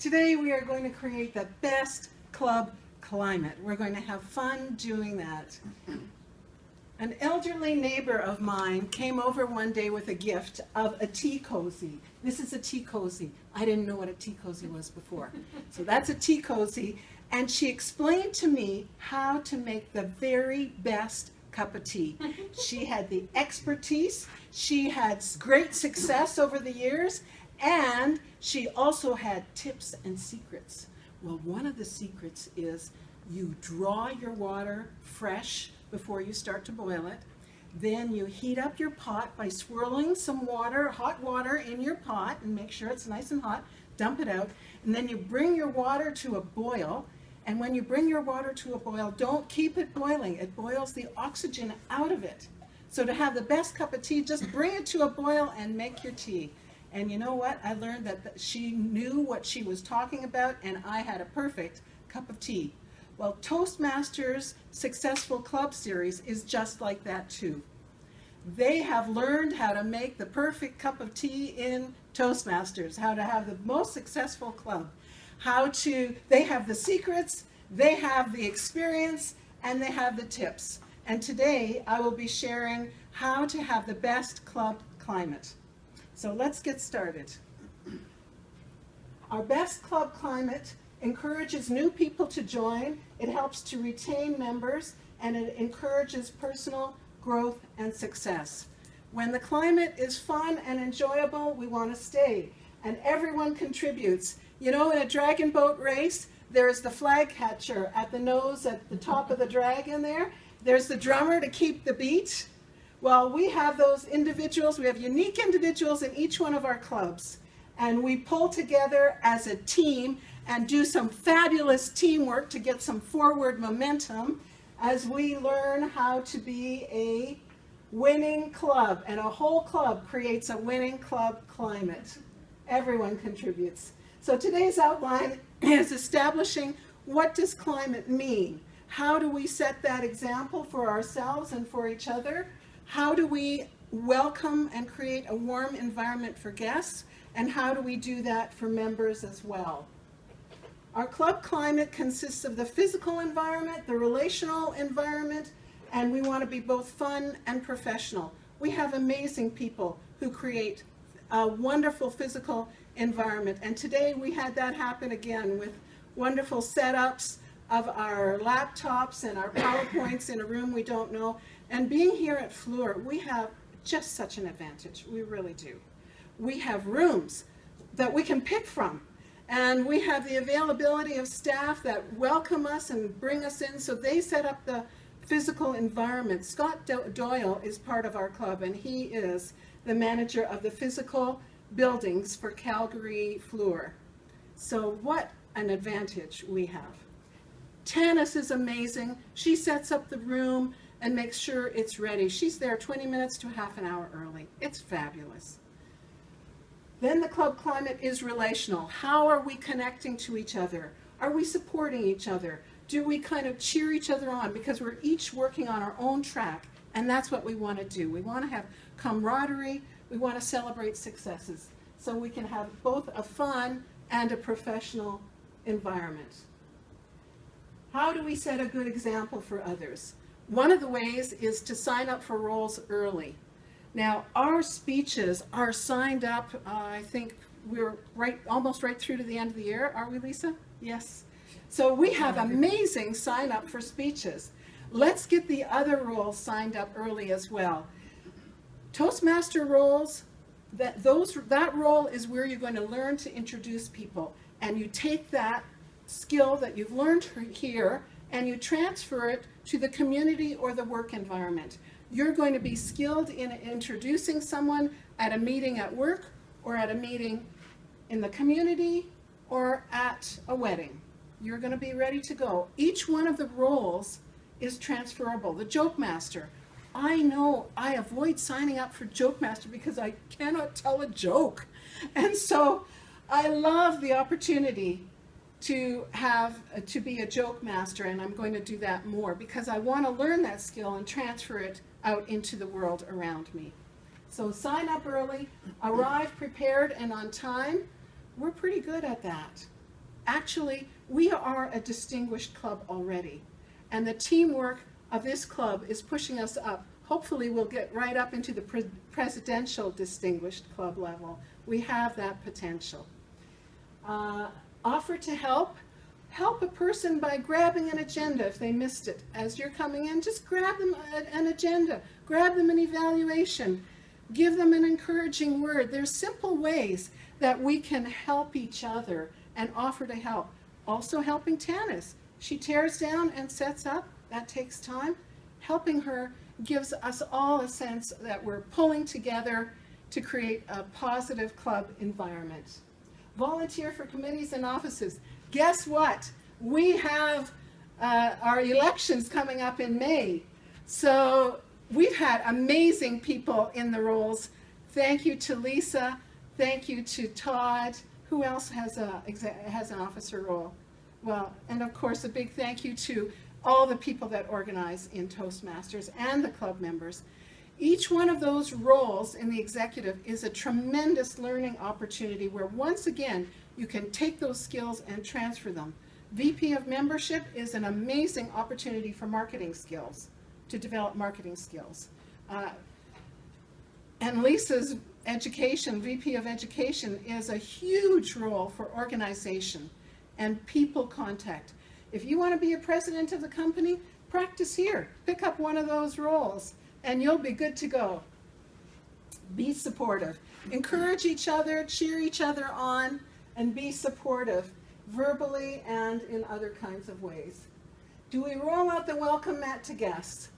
Today we are going to create the best club climate. We're going to have fun doing that. An elderly neighbor of mine came over one day with a gift of a tea cozy. This is a tea cozy. I didn't know what a tea cozy was before. So that's a tea cozy. And she explained to me how to make the very best cup of tea. She had the expertise. She had great success over the years. And she also had tips and secrets. Well, one of the secrets is you draw your water fresh before you start to boil it. Then you heat up your pot by swirling some water, hot water in your pot, and make sure it's nice and hot. Dump it out. And then you bring your water to a boil. And when you bring your water to a boil, don't keep it boiling. It boils the oxygen out of it. So to have the best cup of tea, just bring it to a boil and make your tea. And you know what? I learned that she knew what she was talking about, and I had a perfect cup of tea. Well, Toastmasters Successful Club Series is just like that too. They have learned how to make the perfect cup of tea in Toastmasters, how to have the most successful club, they have the secrets, they have the experience, and they have the tips. And today I will be sharing how to have the best club climate. So let's get started. Our best club climate encourages new people to join, it helps to retain members, and it encourages personal growth and success. When the climate is fun and enjoyable, we want to stay, and everyone contributes. You know, in a dragon boat race, there's the flag catcher at the nose, at the top of the dragon there. There's the drummer to keep the beat. Well, we have those individuals, we have unique individuals in each one of our clubs, and we pull together as a team and do some fabulous teamwork to get some forward momentum as we learn how to be a winning club, and a whole club creates a winning club climate. Everyone contributes. So today's outline is establishing what does climate mean? How do we set that example for ourselves and for each other? How do we welcome and create a warm environment for guests? And how do we do that for members as well? Our club climate consists of the physical environment, the relational environment, and we want to be both fun and professional. We have amazing people who create a wonderful physical environment. And today we had that happen again with wonderful setups of our laptops and our PowerPoints in a room we don't know. And being here at Fluor, we have just such an advantage. We really do. We have rooms that we can pick from. And we have the availability of staff that welcome us and bring us in. So they set up the physical environment. Scott Doyle is part of our club, and he is the manager of the physical buildings for Calgary Fluor. So what an advantage we have. Tanis is amazing. She sets up the room and makes sure it's ready. She's there 20 minutes to half an hour early. It's fabulous. Then the club climate is relational. How are we connecting to each other? Are we supporting each other? Do we kind of cheer each other on? Because we're each working on our own track, and that's what we want to do. We want to have camaraderie. We want to celebrate successes. So we can have both a fun and a professional environment. How do we set a good example for others? One of the ways is to sign up for roles early. Now, our speeches are signed up, I think we're almost right through to the end of the year. Are we, Lisa? Yes. So we have amazing sign up for speeches. Let's get the other roles signed up early as well. Toastmaster roles, that role is where you're going to learn to introduce people. And you take that skill that you've learned here and you transfer it to the community or the work environment. You're going to be skilled in introducing someone at a meeting at work or at a meeting in the community or at a wedding. You're going to be ready to go. Each one of the roles is transferable. The joke master. I know I avoid signing up for joke master because I cannot tell a joke. And so I love the opportunity to be a joke master, and I'm going to do that more because I want to learn that skill and transfer it out into the world around me. So sign up early, arrive prepared and on time. We're pretty good at that. Actually, we are a distinguished club already, and the teamwork of this club is pushing us up. Hopefully we'll get right up into the presidential distinguished club level. We have that potential. Offer to help. Help a person by grabbing an agenda if they missed it. As you're coming in, just grab them an agenda. Grab them an evaluation. Give them an encouraging word. There's simple ways that we can help each other and offer to help. Also helping Tanis. She tears down and sets up. That takes time. Helping her gives us all a sense that we're pulling together to create a positive club environment. Volunteer for committees and offices. Guess what? We have our elections coming up in May. So we've had amazing people in the roles. Thank you to Lisa. Thank you to Todd. Who else has an officer role? Well, and of course a big thank you to all the people that organize in Toastmasters and the club members. Each one of those roles in the executive is a tremendous learning opportunity where once again you can take those skills and transfer them. VP of membership is an amazing opportunity for marketing skills, to develop marketing skills. And Lisa's education, VP of education, is a huge role for organization and people contact. If you want to be a president of the company, practice here. Pick up one of those roles and you'll be good to go. Be supportive. Encourage each other, cheer each other on, and be supportive, verbally and in other kinds of ways. Do we roll out the welcome mat to guests?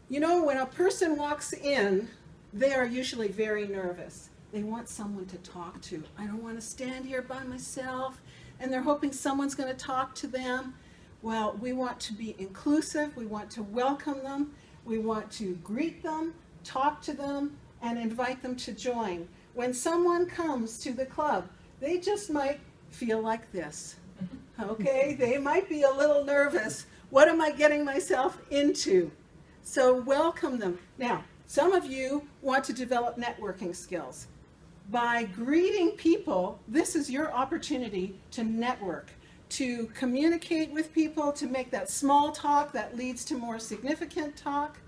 You know, when a person walks in, they are usually very nervous. They want someone to talk to. I don't want to stand here by myself, and they're hoping someone's going to talk to them. Well, we want to be inclusive. We want to welcome them. We want to greet them, talk to them, and invite them to join. When someone comes to the club, they just might feel like this, okay? They might be a little nervous. What am I getting myself into? So welcome them. Now, some of you want to develop networking skills. By greeting people, this is your opportunity to network, to communicate with people, to make that small talk that leads to more significant talk.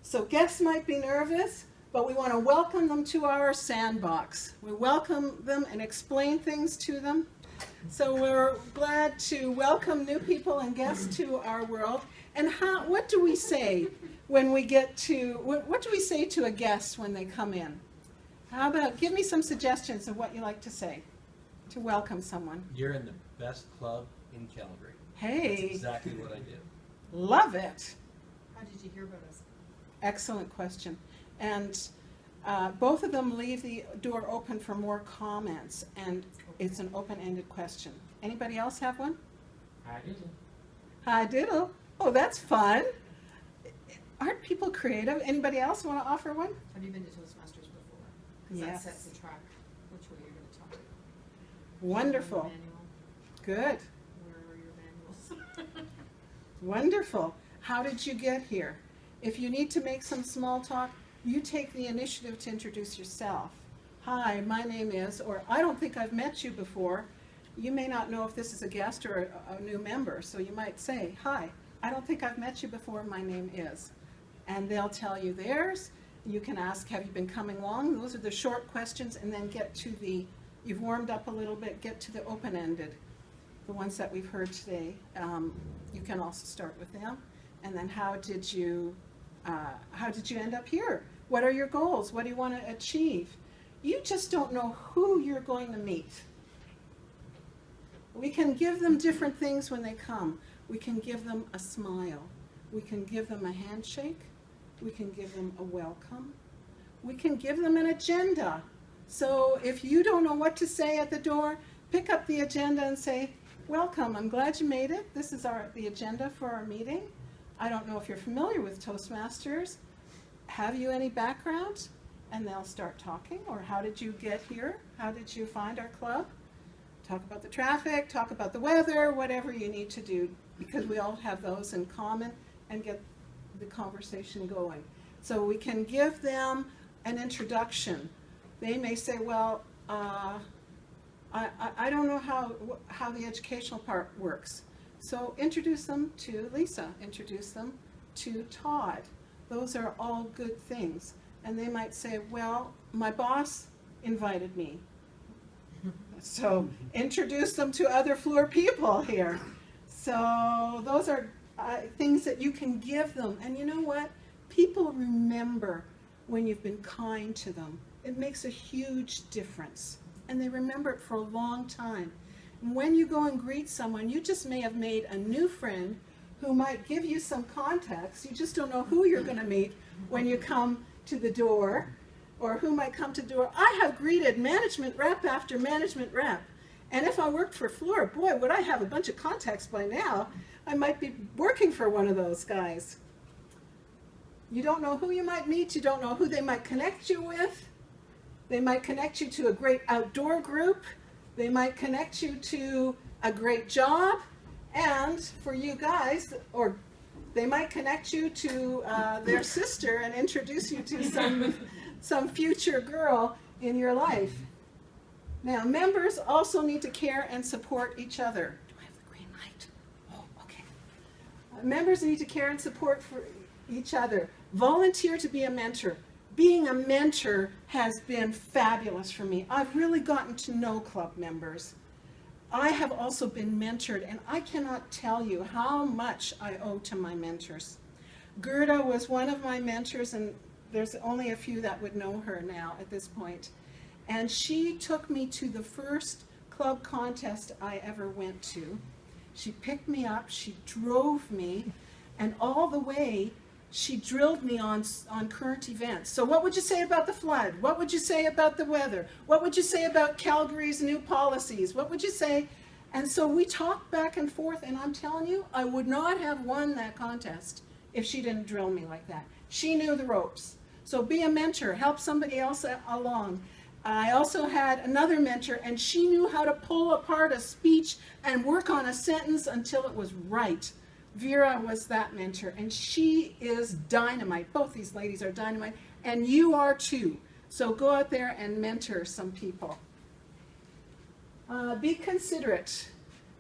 So guests might be nervous, but we want to welcome them to our sandbox. We welcome them and explain things to them. So we're glad to welcome new people and guests to our world. And what do we say when we get to, what do we say to a guest when they come in? How about, give me some suggestions of what you like to say to welcome someone. You're in the best club in Calgary. Hey. That's exactly what I did. Love it. How did you hear about us? Excellent question. And both of them leave the door open for more comments, and it's an open-ended question. Anybody else have one? Hi, Diddle. Hi, Diddle. Oh, that's fun. Aren't people creative? Anybody else want to offer one? Have you been to Toastmasters before? Because Yes. that sets the track which way you're going to talk. Wonderful. Manual. Good. Where are your manuals? Wonderful. How did you get here? If you need to make some small talk, you take the initiative to introduce yourself. Hi, my name is, or I don't think I've met you before. You may not know if this is a guest or a new member, so you might say, hi, I don't think I've met you before, my name is. And they'll tell you theirs. You can ask, have you been coming along? Those are the short questions, and then get to the, you've warmed up a little bit, get to the open-ended, the ones that we've heard today. You can also start with them. And then how did you end up here? What are your goals? What do you want to achieve? You just don't know who you're going to meet. We can give them different things when they come. We can give them a smile. We can give them a handshake. We can give them a welcome. We can give them an agenda. So if you don't know what to say at the door, pick up the agenda and say, welcome, I'm glad you made it. This is the agenda for our meeting. I don't know if you're familiar with Toastmasters. Have you any background? And they'll start talking. Or how did you get here? How did you find our club? Talk about the traffic, talk about the weather, whatever you need to do, because we all have those in common, and get the conversation going. So we can give them an introduction. They may say, well, I don't know how the educational part works. So introduce them to Lisa, introduce them to Todd. Those are all good things. And they might say, well, my boss invited me. So introduce them to other Fluor people here. So those are things that you can give them. And you know what? People remember when you've been kind to them. It makes a huge difference. And they remember it for a long time. And when you go and greet someone, you just may have made a new friend who might give you some context. You just don't know who you're going to meet when you come to the door, or who might come to the door. I have greeted management rep after management rep. And if I worked for Fluor, boy, would I have a bunch of contacts by now. I might be working for one of those guys. You don't know who you might meet. You don't know who they might connect you with. They might connect you to a great outdoor group. They might connect you to a great job. And for you guys, or they might connect you to their sister and introduce you to some future girl in your life. Now, members also need to care and support each other. Do I have the green light? Oh, okay. Members need to care and support for each other. Volunteer to be a mentor. Being a mentor has been fabulous for me. I've really gotten to know club members. I have also been mentored, and I cannot tell you how much I owe to my mentors. Gerda was one of my mentors, and there's only a few that would know her now at this point. And she took me to the first club contest I ever went to. She picked me up, she drove me, and all the way she drilled me on current events. So what would you say about the flood? What would you say about the weather? What would you say about Calgary's new policies? What would you say? And so we talked back and forth, and I'm telling you, I would not have won that contest if she didn't drill me like that. She knew the ropes. So be a mentor, help somebody else along. I also had another mentor, and she knew how to pull apart a speech and work on a sentence until it was right. Vera was that mentor, and she is dynamite. Both these ladies are dynamite, and you are too. So go out there and mentor some people. Be considerate.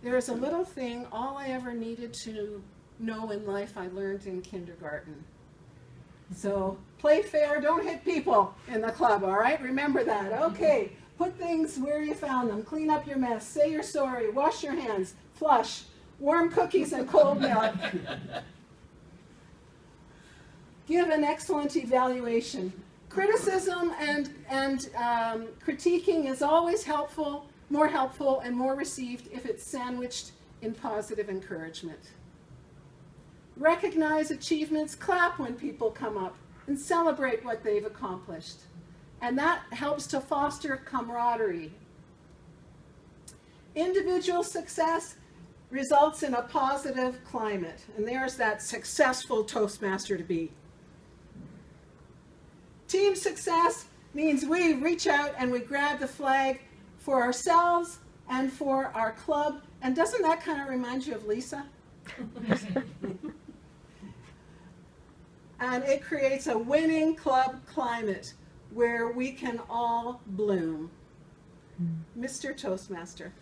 There is a little thing, all I ever needed to know in life I learned in kindergarten. So play fair, don't hit people in the club, all right? Remember that. Okay, put things where you found them. Clean up your mess, say you're sorry, wash your hands, flush. Warm cookies and cold milk. Give an excellent evaluation. Criticism and critiquing is always helpful, more helpful and more received if it's sandwiched in positive encouragement. Recognize achievements, clap when people come up, and celebrate what they've accomplished. And that helps to foster camaraderie. Individual success results in a positive climate. And there's that successful Toastmaster to be. Team success means we reach out and we grab the flag for ourselves and for our club. And doesn't that kind of remind you of Lisa? And it creates a winning club climate where we can all bloom. Mr. Toastmaster.